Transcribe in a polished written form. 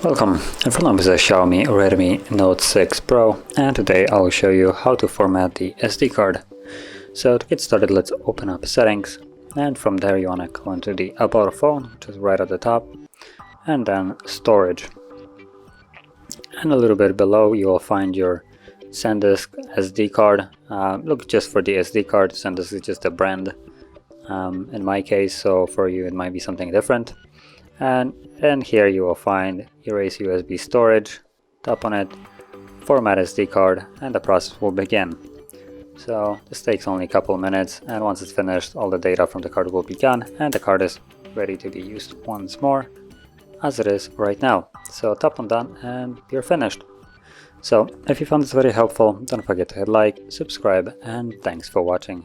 Welcome, and from is a Xiaomi Redmi Note 6 Pro, and today I'll show you how to format the SD card. So to get started, let's open up settings, and from there you want to go into the About Phone, which is right at the top, and then storage. And a little bit below you will find your SanDisk SD card. Look just for the SD card. SanDisk is just a brand in my case, so for you it might be something different. And here you will find erase USB storage, tap on it, format SD card, and the process will begin. So this takes only a couple minutes, and once it's finished, all the data from the card will be gone, and the card is ready to be used once more, as it is right now. So tap on done and you're finished. So if you found this very helpful, don't forget to hit like, subscribe, and thanks for watching.